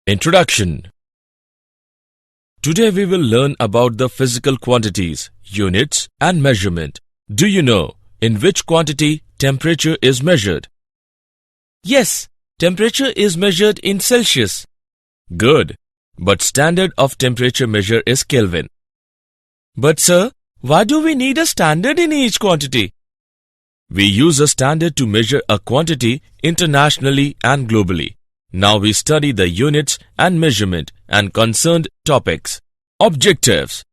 Introduction. Today we will learn about the physical quantities, units and measurement. Do you know in which quantity temperature is measured? Yes, temperature is measured in Celsius. Good, but standard of temperature measure is Kelvin. But sir, why do we need a standard in each quantity? We use a standard to measure a quantity internationally and globally. Now we study the units and measurement and concerned topics. Objectives.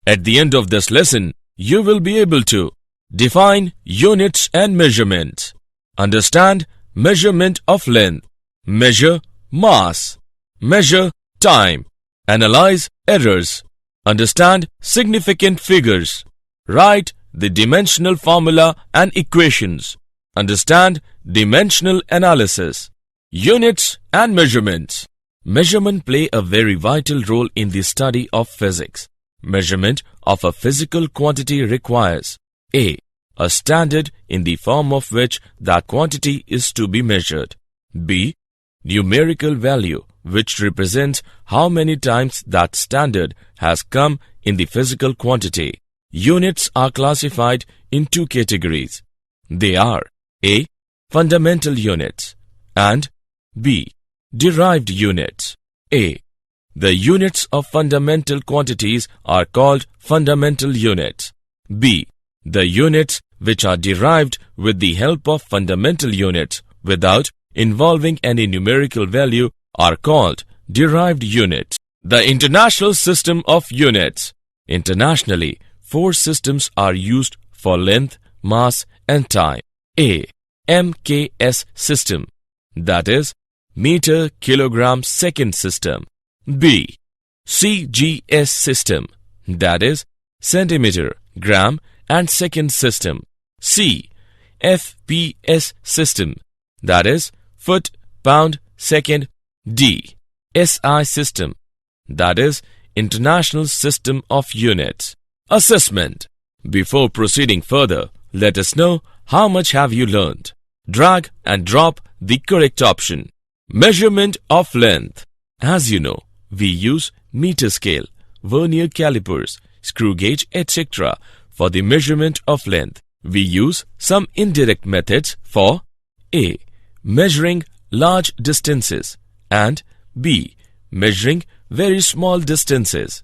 At the end of this lesson, you will be able to define units and measurements, understand measurement of length, measure mass, measure time, analyze errors, understand significant figures, write the dimensional formula and equations, understand dimensional analysis. Units and measurements. Measurement play a very vital role in the study of physics. Measurement of a physical quantity requires A. A standard in the form of which that quantity is to be measured. B. Numerical value which represents how many times that standard has come in the physical quantity. Units are classified in two categories. They are A. Fundamental units and B. Derived units. A. The units of fundamental quantities are called fundamental units. B. The units which are derived with the help of fundamental units without involving any numerical value are called derived units. The International System of Units. Internationally, 4 systems are used for length, mass and time. A. MKS system, that is meter kilogram second system. B. Cgs system, that is centimeter gram and second system. C. FPS system, that is foot pound second. D. SI system, that is International System of Units. Assessment. Before proceeding further, let us know how much have you learned. Drag and drop the correct option. Measurement of length. As you know, we use meter scale, vernier calipers, screw gauge, etc. for the measurement of length. We use some indirect methods for A. Measuring large distances and B. Measuring very small distances.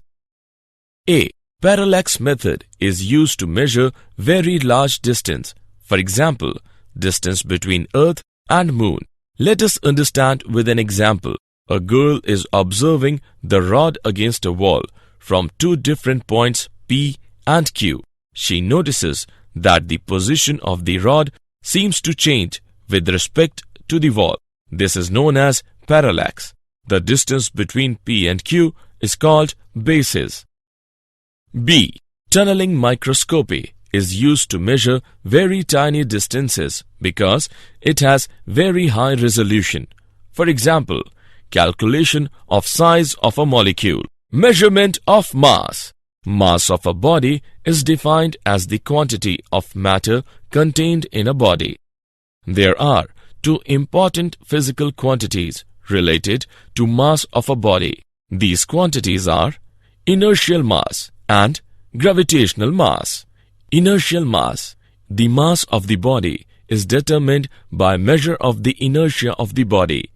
A. Parallax method is used to measure very large distance. For example, distance between Earth and Moon. Let us understand with an example. A girl is observing the rod against a wall from 2 different points P and Q. She notices that the position of the rod seems to change with respect to the wall. This is known as parallax. The distance between P and Q is called basis. B. Tunneling microscopy is used to measure very tiny distances because it has very high resolution. For example, calculation of size of a molecule. Measurement of mass. Mass of a body is defined as the quantity of matter contained in a body. There are 2 important physical quantities related to mass of a body. These quantities are inertial mass and gravitational mass. Inertial mass. The mass of the body is determined by measure of the inertia of the body.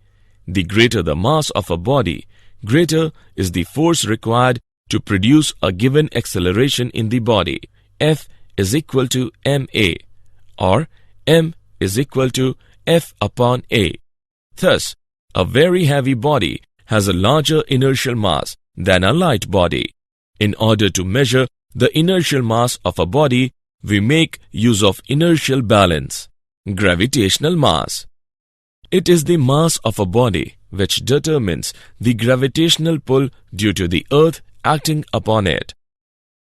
The greater the mass of a body, greater is the force required to produce a given acceleration in the body. F is equal to ma or m is equal to F upon A. Thus, a very heavy body has a larger inertial mass than a light body. In order to measure the inertial mass of a body, we make use of inertial balance. Gravitational mass. It is the mass of a body which determines the gravitational pull due to the earth acting upon it.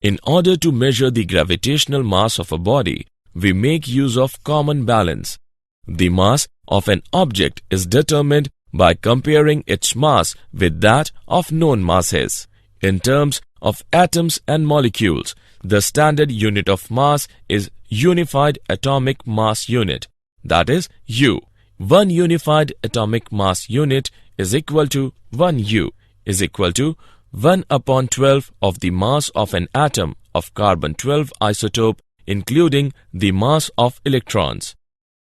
In order to measure the gravitational mass of a body, we make use of common balance. The mass of an object is determined by comparing its mass with that of known masses. In terms of atoms and molecules, the standard unit of mass is Unified Atomic Mass Unit, that is U. 1 unified atomic mass unit is equal to 1 U is equal to 1 upon 12 of the mass of an atom of carbon-12 isotope including the mass of electrons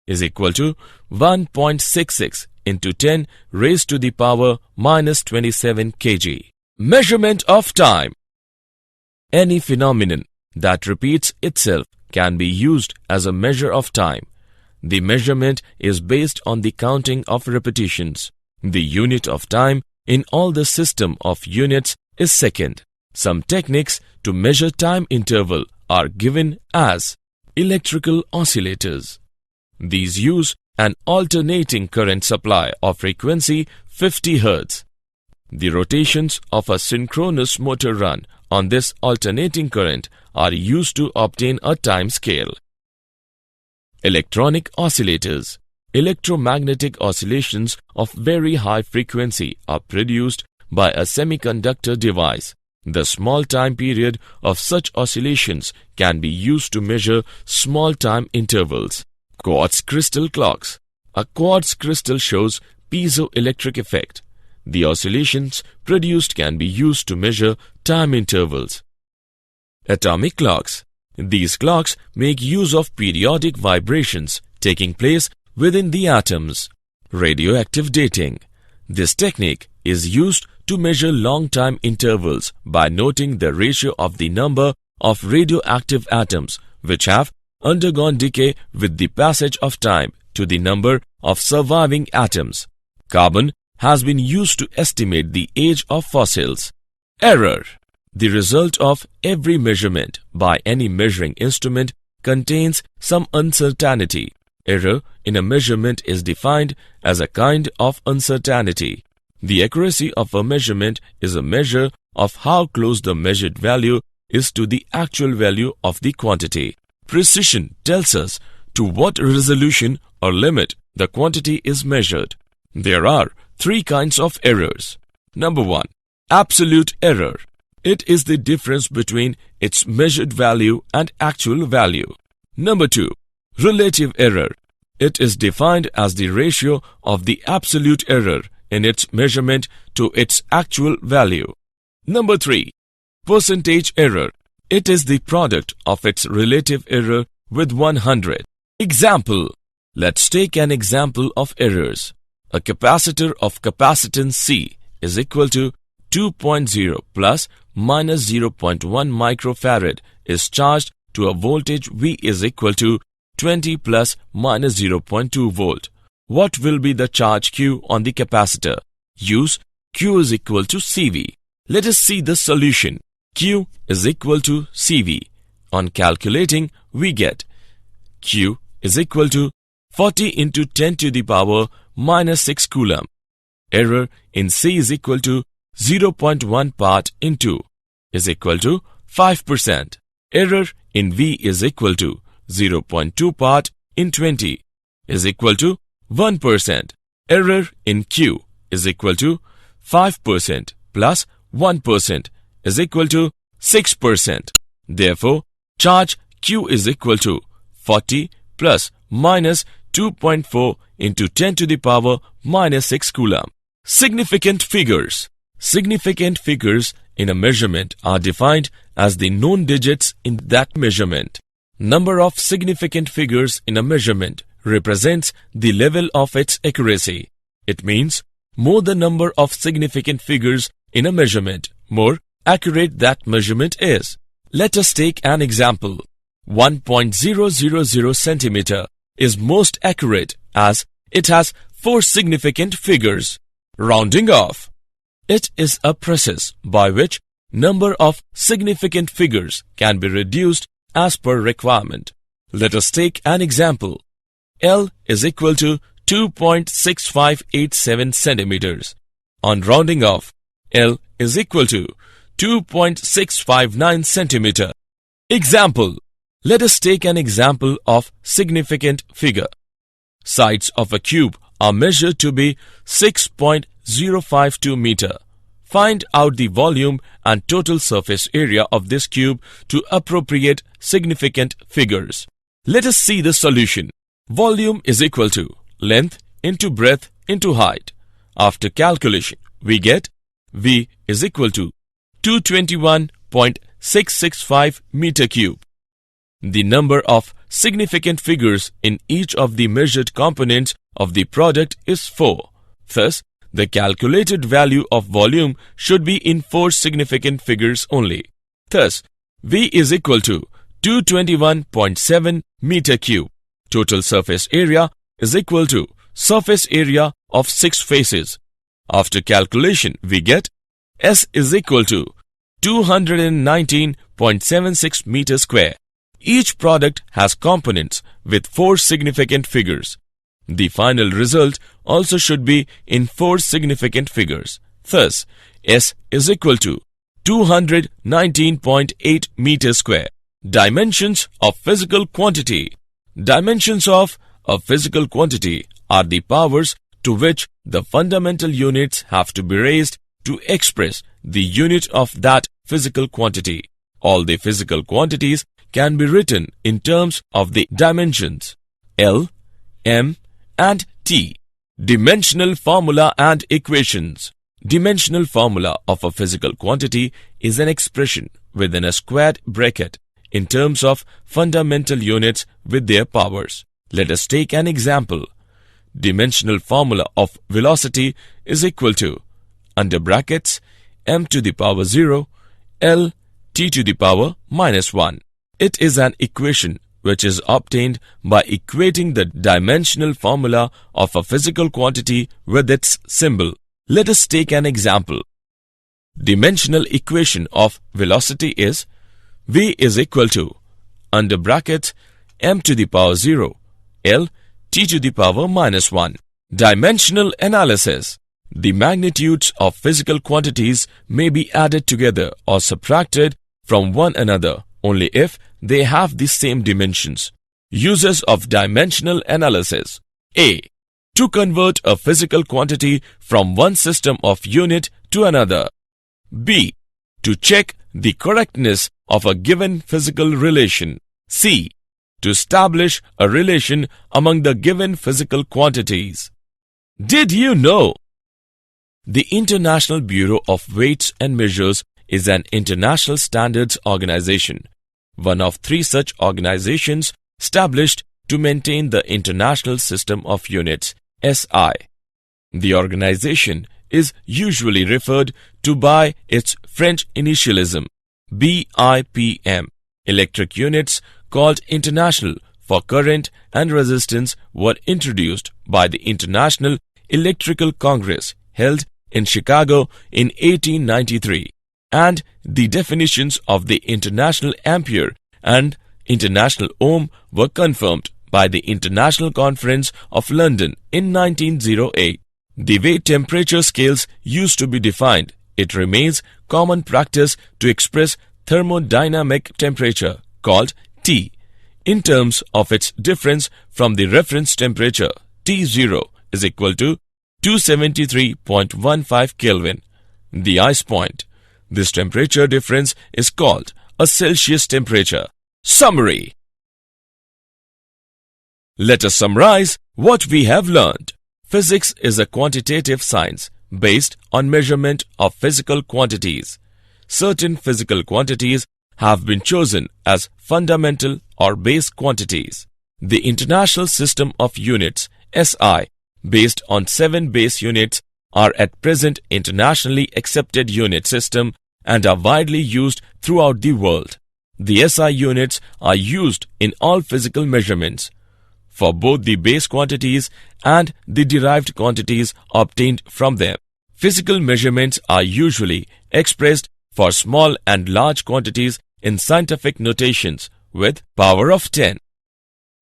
is equal to 1.66 into 10 raised to the power minus 27 kg. Measurement of time. Any phenomenon that repeats itself can be used as a measure of time. The measurement is based on the counting of repetitions. The unit of time in all the system of units is second. Some techniques to measure time interval are given as electrical oscillators. These use an alternating current supply of frequency 50 Hz. The rotations of a synchronous motor run on this alternating current are used to obtain a time scale. Electronic oscillators. Electromagnetic oscillations of very high frequency are produced by a semiconductor device. The small time period of such oscillations can be used to measure small time intervals. Quartz crystal clocks. A quartz crystal shows piezoelectric effect. The oscillations produced can be used to measure time intervals. Atomic clocks. These clocks make use of periodic vibrations taking place within the atoms. Radioactive dating. This technique is used to measure long time intervals by noting the ratio of the number of radioactive atoms which have undergone decay with the passage of time to the number of surviving atoms. Carbon has been used to estimate the age of fossils. Error. The result of every measurement by any measuring instrument contains some uncertainty. Error in a measurement is defined as a kind of uncertainty. The accuracy of a measurement is a measure of how close the measured value is to the actual value of the quantity. Precision tells us to what resolution or limit the quantity is measured. There are three kinds of errors. Number 1. Absolute error. It is the difference between its measured value and actual value. Number 2. Relative error. It is defined as the ratio of the absolute error in its measurement to its actual value. Number 3. Percentage error. It is the product of its relative error with 100. Example. Let's take an example of errors. A capacitor of capacitance C is equal to 2.0 plus minus 0.1 microfarad is charged to a voltage V is equal to 20 plus minus 0.2 volt. What will be the charge Q on the capacitor? Use Q is equal to CV. Let us see the solution. Q is equal to CV. On calculating, we get Q is equal to 40 into 10 to the power minus 6 coulomb. Error in C is equal to 0.1 part in 2 is equal to 5%. Error in V is equal to 0.2 part in 20 is equal to 1%. Error in Q is equal to 5% plus 1% is equal to 6%. Therefore, charge Q is equal to 40 plus minus 2.4 into 10 to the power minus 6 coulomb. Significant figures. Significant figures in a measurement are defined as the known digits in that measurement. Number of significant figures in a measurement represents the level of its accuracy. It means more the number of significant figures in a measurement, more accurate that measurement is. Let us take an example. 1.000 centimeter is most accurate as it has 4 significant figures. Rounding off. It is a process by which number of significant figures can be reduced as per requirement. Let us take an example. L is equal to 2.6587 centimeters. On rounding off, L is equal to 2.659 centimeter. Example. Let us take an example of significant figure. Sides of a cube are measured to be 6.052 meter. Find out the volume and total surface area of this cube to appropriate significant figures. Let us see the solution. Volume is equal to length into breadth into height. After calculation, we get V is equal to 221.665 meter cube. The number of significant figures in each of the measured components of the product is 4. Thus, the calculated value of volume should be in 4 significant figures only. Thus, V is equal to 221.7 meter cube. Total surface area is equal to surface area of 6 faces. After calculation, we get S is equal to 219.76 meter square. Each product has components with 4 significant figures. The final result also should be in 4 significant figures. Thus, S is equal to 219.8 meter square. Dimensions of physical quantity. Dimensions of a physical quantity are the powers to which the fundamental units have to be raised to express the unit of that physical quantity. All the physical quantities can be written in terms of the dimensions L, M, and T. Dimensional formula and equations. Dimensional formula of a physical quantity is an expression within a squared bracket in terms of fundamental units with their powers. Let us take an example. Dimensional formula of velocity is equal to under brackets m to the power 0 L t to the power minus 1. It is an equation which is obtained by equating the dimensional formula of a physical quantity with its symbol. Let us take an example. Dimensional equation of velocity is V is equal to under brackets m to the power 0 L t to the power minus 1. Dimensional analysis. The magnitudes of physical quantities may be added together or subtracted from one another only if they have the same dimensions. Uses of dimensional analysis. A. To convert a physical quantity from one system of unit to another. B. To check the correctness of a given physical relation. C. To establish a relation among the given physical quantities. Did you know? The International Bureau of Weights and Measures is an international standards organization, one of 3 such organizations established to maintain the International System of Units, SI. The organization is usually referred to by its French initialism, BIPM. Electric units called international for current and resistance were introduced by the International Electrical Congress held in Chicago in 1893, and the definitions of the International Ampere and International Ohm were confirmed by the International Conference of London in 1908. The way temperature scales used to be defined, it remains common practice to express thermodynamic temperature, called T, in terms of its difference from the reference temperature. T0 is equal to 273.15 Kelvin, the ice point. This temperature difference is called a Celsius temperature. Summary. Let us summarize what we have learned. Physics is a quantitative science based on measurement of physical quantities. Certain physical quantities have been chosen as fundamental or base quantities. The International System of Units, SI, based on 7 base units, are at present internationally accepted unit system and are widely used throughout the world. The SI units are used in all physical measurements for both the base quantities and the derived quantities obtained from them. Physical measurements are usually expressed for small and large quantities in scientific notations with power of 10.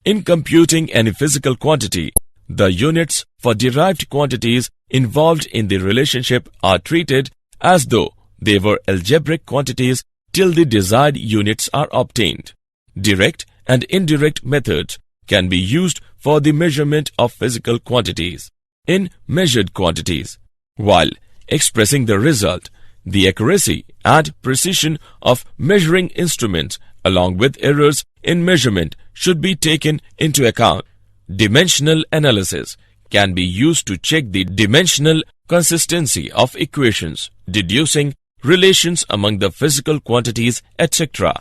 In computing any physical quantity, the units for derived quantities involved in the relationship are treated as though they were algebraic quantities till the desired units are obtained. Direct and indirect methods can be used for the measurement of physical quantities. In measured quantities, while expressing the result, the accuracy and precision of measuring instruments along with errors in measurement should be taken into account. Dimensional analysis can be used to check the dimensional consistency of equations, deducing relations among the physical quantities, etc.